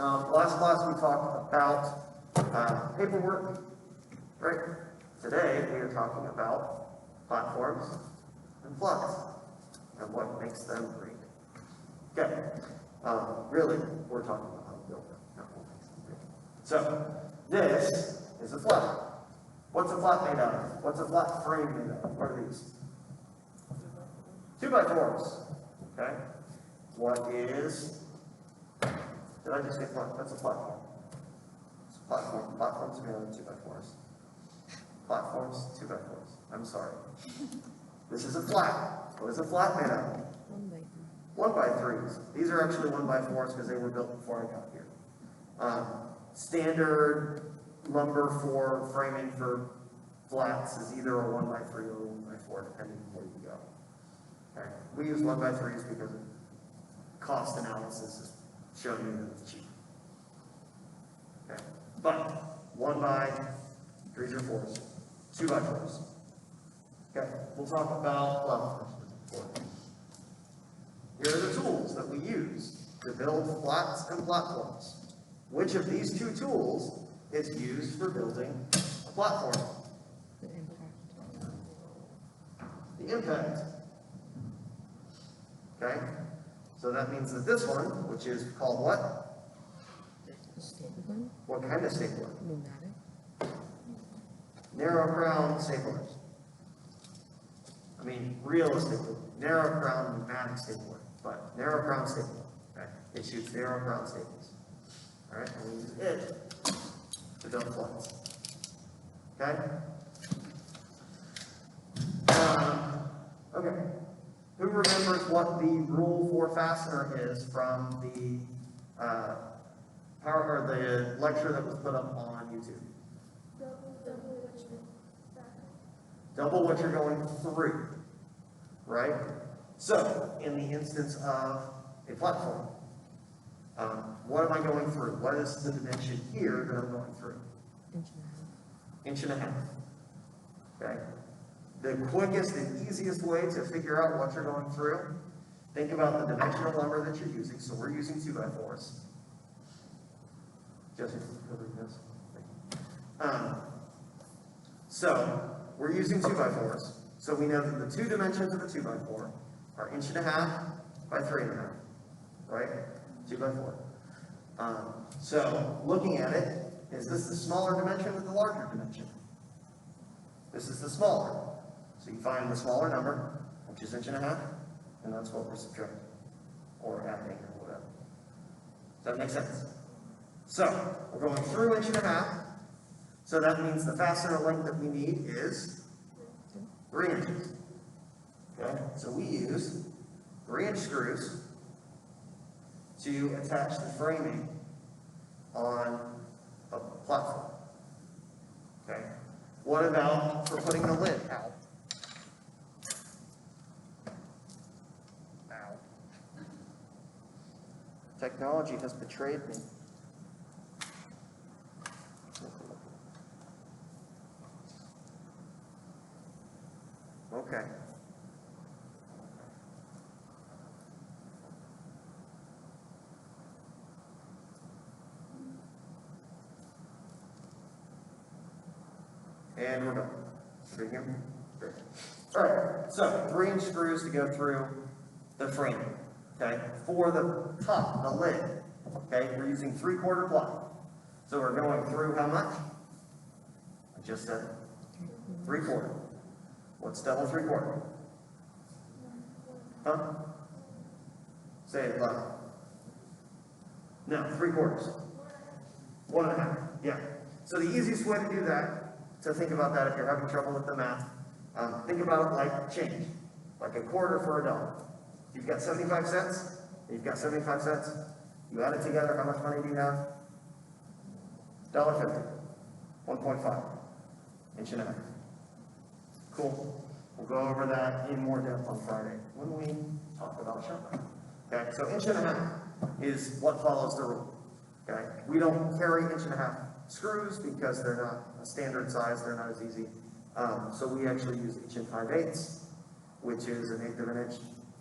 Last class we talked about paperwork, right? Today we are talking about platforms and floods and what makes them great. Okay, really, we're talking about how to build them, not what makes them great. So, this is a flat. What's a flat made out of? What's a flat frame made out of? What are these? 2x4s. Okay? What is, did I just say flat? That's a platform. It's a platform. Platforms are made out of 2x4s. Platforms, 2x4s. I'm sorry. This is a flat. What is a flat made out of? 1x3s. These are actually 1x4s because they were built before I got here. Standard lumber for framing for flats is either a 1x3 or a 1x4, depending on where you go. Okay. We use 1x3s because cost analysis is showing you that it's cheap. Okay. But 1x3s or 4s, 2x4s. Okay. We'll talk about platforms. Here are the tools that we use to build flats and platforms. Which of these two tools is used for building a platform? The impact. Okay? So that means that this one, which is called what? Stapler. What kind of stapler? Pneumatic. Narrow crown staplers. I mean, realistically, narrow crown pneumatic stapler, but narrow crown stapler. Okay? It shoots narrow crown staples. Alright, and we use it to build flats. Okay? Okay. Who remembers what the rule for fastener is from the the lecture that was put up on YouTube? Double what you're going through. Right? So, in the instance of a platform, what am I going through? What is the dimension here that I'm going through? Inch and a half. Okay? The quickest and easiest way to figure out what you're going through, think about the dimensional lumber that you're using. So we're using 2x4s. Jesse, covering this. So we're using 2x4s. So we know that the two dimensions of a 2x4 are 1.5 inches by 3.5 inches. Right? 2x4. So looking at it, is this the smaller dimension or the larger dimension? This is the smaller. So you find the smaller number, which is 1.5 inches, and that's what we're subtracting, or adding, or whatever. Does that make sense? So, we're going through 1.5 inches, so that means the fastener length that we need is 3 inches. Okay, so we use 3-inch screws to attach the framing on a platform. Okay, what about for putting the lid out? Technology has betrayed me. Okay. And we're done. Right here. Great. All right. So 3-inch screws to go through the framing. Okay, for the top, the lid, okay, we're using 3/4 ply. So we're going through how much? I just said 3/4. What's double 3/4? Huh? Say it loud. No, 3/4. 1.5. Yeah. So the easiest way to do that, to think about that if you're having trouble with the math, think about it like change, like a quarter for $1. You've got 75 cents, you've got 75 cents, you add it together, how much money do you have? $1.50, 1.5, 1.5 inches. Cool. We'll go over that in more depth on Friday when we talk about shotgun. Okay, so 1.5 inches is what follows the rule. Okay, we don't carry 1.5 inch screws because they're not a standard size, they're not as easy. So we actually use 1 5/8 inches, which is 1/8 of an inch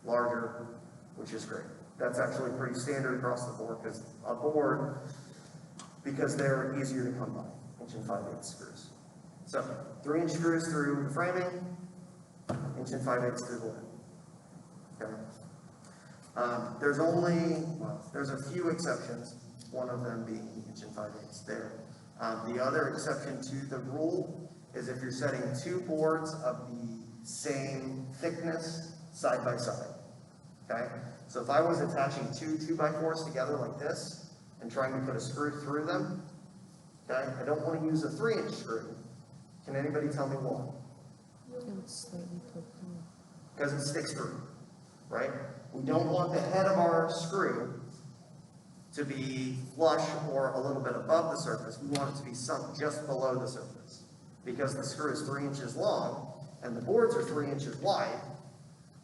larger, which is great. That's actually pretty standard across the board, because they're easier to come by, 1 5/8 screws. So, 3-inch screws through the framing, 1 5/8 through the lid. Okay. There's a few exceptions, one of them being 1 5/8 there. The other exception to the rule is if you're setting 2 boards of the same thickness side by side. Okay? So if I was attaching 2 2x4s together like this and trying to put a screw through them, okay, I don't want to use a 3-inch screw. Can anybody tell me why? It would slightly poke through. Because it sticks through, right? We don't want the head of our screw to be flush or a little bit above the surface. We want it to be sunk just below the surface. Because the screw is 3 inches long and the boards are 3 inches wide,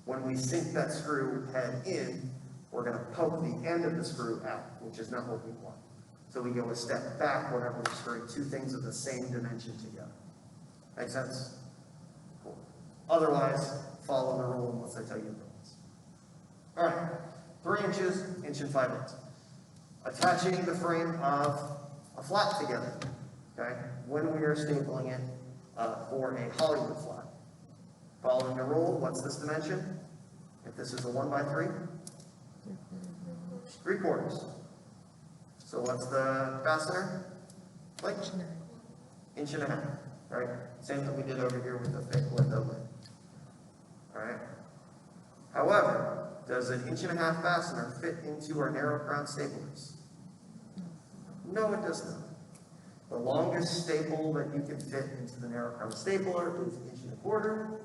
when we sink that screw head in, we're going to poke the end of the screw out, which is not what we want. So we go a step back whenever we're screwing 2 things of the same dimension together. Make sense? Cool. Otherwise, follow the rule unless I tell you otherwise. All right, 3 inches, 1 5/8. Attaching the frame of a flat together, okay, when we are stapling it for a Hollywood flat. Following the rule, what's this dimension? If this is a 1x3, 3/4. So what's the fastener? Like 1.5 inches, right? Same that we did over here with the lid. All right. However, does an 1.5-inch fastener fit into our narrow crown staplers? No, it does not. The longest staple that you can fit into the narrow crown stapler is 1.25 inches.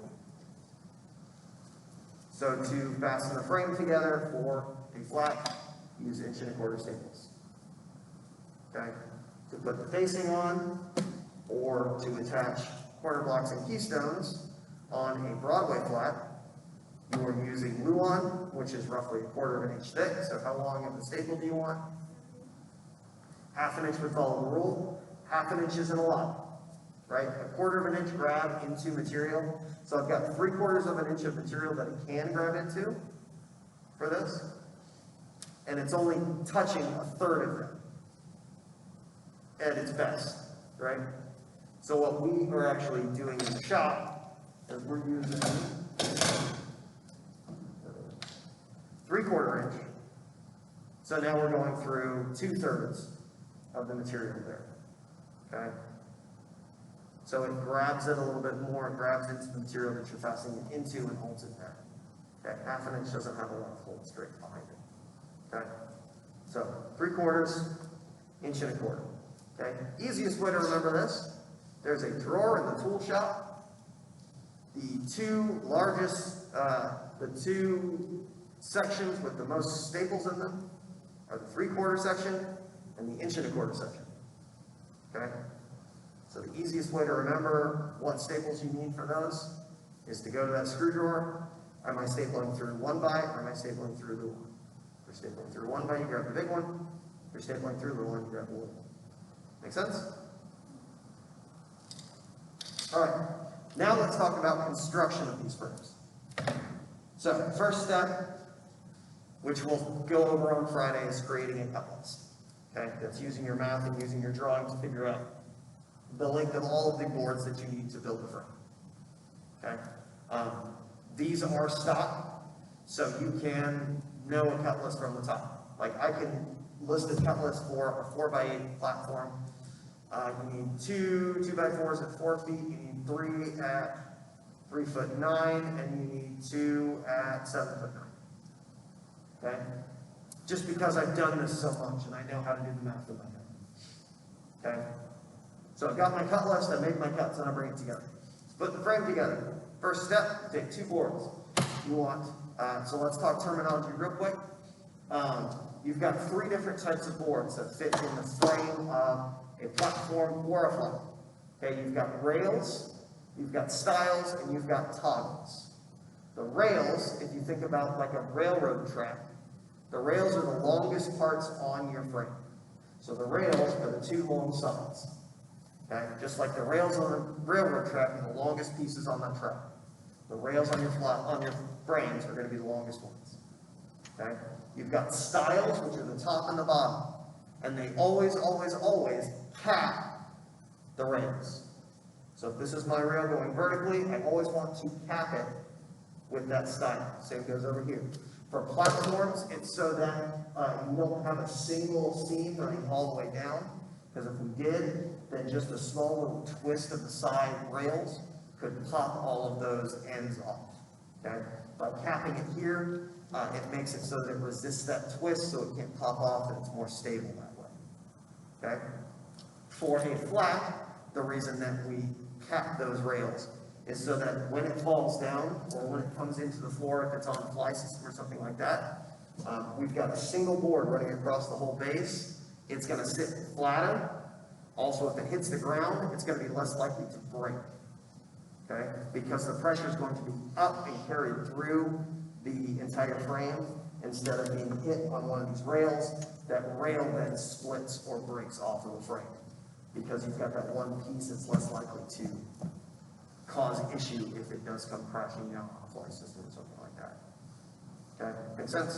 So to fasten the frame together for a flat, use 1.25-inch staples. Okay? To put the facing on, or to attach corner blocks and keystones on a Broadway flat, you are using Luan, which is roughly 1/4 inch thick. So how long of the staple do you want? 1/2 inch would follow the rule. 1/2 inch isn't a lot, right? 1/4 inch grab into material. So I've got 3/4 inch of material that it can grab into for this. And it's only touching 1/3 of them at its best, right? So what we are actually doing in the shop is we're using 3/4 inch. So now we're going through 2/3 of the material there, okay? So it grabs it a little bit more, it grabs into the material that you're fastening it into and holds it there. Okay, 1/2 inch doesn't have a lot of hold straight behind it, okay? So 3/4, 1.25 inch, okay? Easiest way to remember this, there's a drawer in the tool shop. The 2 largest, the 2 sections with the most staples in them are the 3/4 section and the 1.25 inch section, okay? So the easiest way to remember what staples you need for those is to go to that screw drawer. Am I stapling through 1x or am I stapling through the 1? If you're stapling through 1x, you grab the big one. If you're stapling through the 1, you grab the little one. Make sense? All right, now let's talk about construction of these frames. So first step, which we'll go over on Friday, is creating a cut list. Okay, that's using your math and using your drawing to figure out the length of all of the boards that you need to build the frame. Okay, these are stock, so you can know a cut list from the top. Like I can list a cut list for a 4x8 platform. You need 2 2x4s at 4 feet. You need 3 at 3'9", and you need 2 at 7'9". Okay, just because I've done this so much and I know how to do the math in my head. Okay. So I've got my cut list, I make my cuts, and I bring it together. Let's put the frame together. First step, take 2 boards. You want, so let's talk terminology real quick. You've got 3 different types of boards that fit in the frame of a platform or a flat. Okay, you've got rails, you've got stiles, and you've got toggles. The rails, if you think about like a railroad track, the rails are the longest parts on your frame. So the rails are the 2 long sides. Okay? Just like the rails on a railroad track are the longest pieces on that track. The rails on your frames are going to be the longest ones. Okay? You've got stiles, which are the top and the bottom, and they always, always, always cap the rails. So if this is my rail going vertically, I always want to cap it with that stile. Same goes over here. For platforms, it's so that you don't have a single seam running all the way down, because if we did, then just a small little twist of the side rails could pop all of those ends off. Okay? By capping it here, it makes it so that it resists that twist, so it can't pop off, and it's more stable that way. Okay? For a flat, the reason that we cap those rails is so that when it falls down, or when it comes into the floor, if it's on a fly system or something like that, we've got a single board running across the whole base. It's going to sit flatter. Also, if it hits the ground, it's going to be less likely to break. Okay? Because the pressure is going to be up and carried through the entire frame instead of being hit on one of these rails. That rail then splits or breaks off of the frame, because you've got that one piece that's less likely to cause issue if it does come crashing down on a fly system or something like that. Okay, make sense?